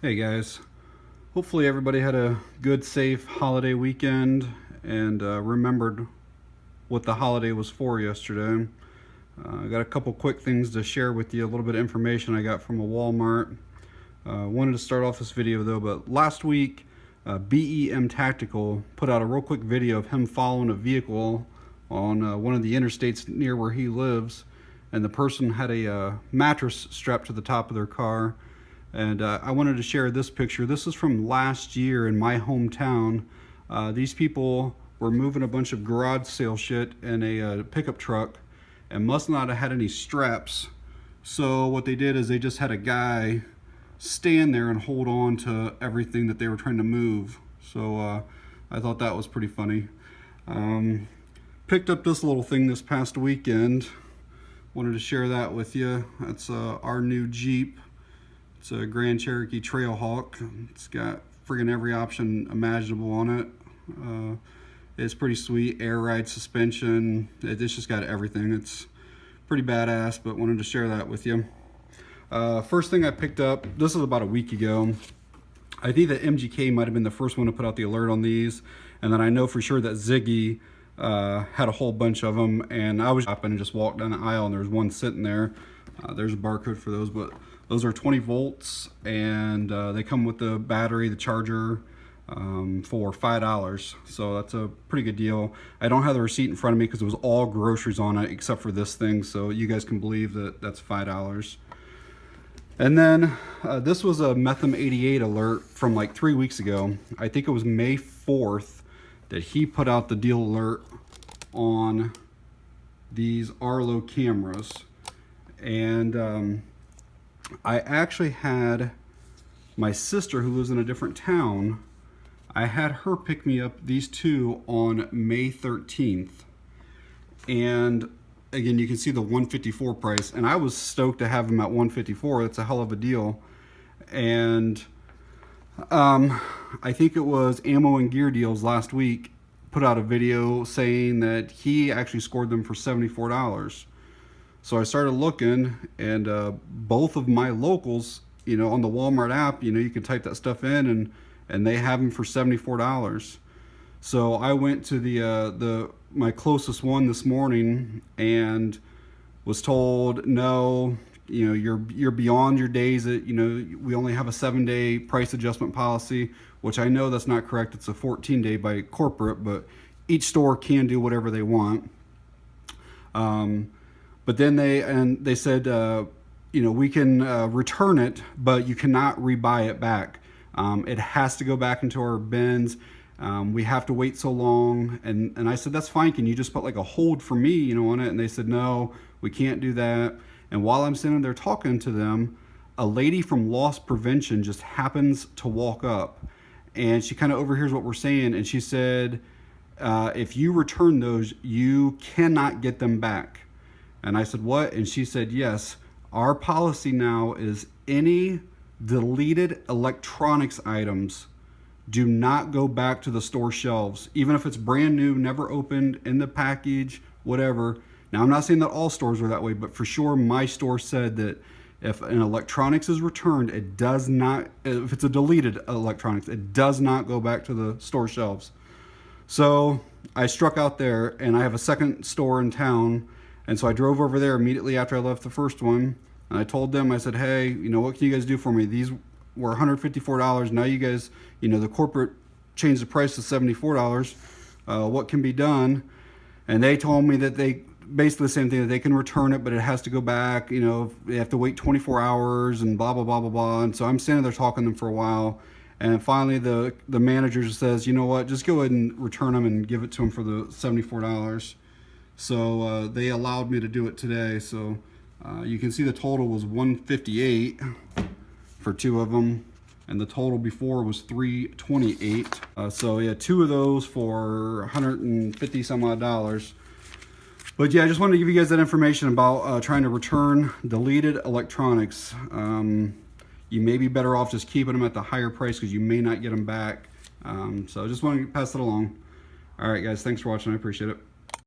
Hey guys, hopefully everybody had a good, safe holiday weekend and remembered what the holiday was for yesterday. I got a couple quick things to share with you, a little bit of information I got from a Walmart. Wanted to start off this video though, but last week BEM Tactical put out a real quick video of him following a vehicle on one of the interstates near where he lives, and the person had a mattress strapped to the top of their car. And I wanted to share this picture. This is from last year in my hometown. These people were moving a bunch of garage sale shit in a pickup truck and must not have had any straps. So what they did is they just had a guy stand there and hold on to everything that they were trying to move. So I thought that was pretty funny. Picked up this little thing this past weekend. Wanted to share that with you. That's our new Jeep. It's a Grand Cherokee Trailhawk. It's got friggin' every option imaginable on it. It's pretty sweet. Air ride suspension. It's just got everything. It's pretty badass, but wanted to share that with you. First thing I picked up, this was about a week ago. I think that MGK might have been the first one to put out the alert on these. And then I know for sure that Ziggy had a whole bunch of them. And I was shopping and just walked down the aisle and there was one sitting there. There's a barcode for those, but those are 20 volts and they come with the battery, the charger, for $5. So that's a pretty good deal. I don't have the receipt in front of me because it was all groceries on it except for this thing, so you guys can believe that that's $5. And then this was a Methem 88 alert from like 3 weeks ago. I think it was May 4th that he put out the deal alert on these Arlo cameras. And I actually had my sister, who lives in a different town, I had her pick me up these two on May 13th. And again, you can see the $154 price, and I was stoked to have them at $154. That's a hell of a deal. And I think it was Ammo and Gear Deals last week put out a video saying that he actually scored them for $74. So I started looking, and both of my locals, you know, on the Walmart app, you know, you can type that stuff in, and they have them for $74. So I went to my closest one this morning and was told, no, you know, you're beyond your days. That, you know, we only have a 7-day price adjustment policy, which I know that's not correct. It's a 14-day by corporate, but each store can do whatever they want. But then they said, you know, we can return it, but you cannot rebuy it back. It has to go back into our bins. We have to wait so long. And I said, that's fine. Can you just put like a hold for me, you know, on it? And they said, no, we can't do that. And while I'm sitting there talking to them, a lady from loss prevention just happens to walk up, and she kind of overhears what we're saying. And she said, if you return those, you cannot get them back. And I said, what? And she said, yes, our policy now is any deleted electronics items do not go back to the store shelves, even if it's brand new, never opened, in the package, whatever. Now, I'm not saying that all stores are that way, but for sure my store said that if an electronics is returned, it does not, if it's a deleted electronics, it does not go back to the store shelves. So I struck out there, and I have a second store in town. And so I drove over there immediately after I left the first one, and I told them, I said, hey, you know, what can you guys do for me? These were $154. Now you guys, you know, the corporate changed the price to $74. What can be done? And they told me that they, basically the same thing, that they can return it, but it has to go back, you know, they have to wait 24 hours and blah, blah, blah, blah, blah. And so I'm standing there talking to them for a while. And finally the manager just says, you know what, just go ahead and return them and give it to them for the $74. So they allowed me to do it today. So you can see the total was $158 for two of them, and the total before was $328. So yeah, two of those for $150 some odd. But yeah, I just wanted to give you guys that information about trying to return deleted electronics. You may be better off just keeping them at the higher price because you may not get them back. So I just wanted to pass it along. All right, guys, thanks for watching. I appreciate it.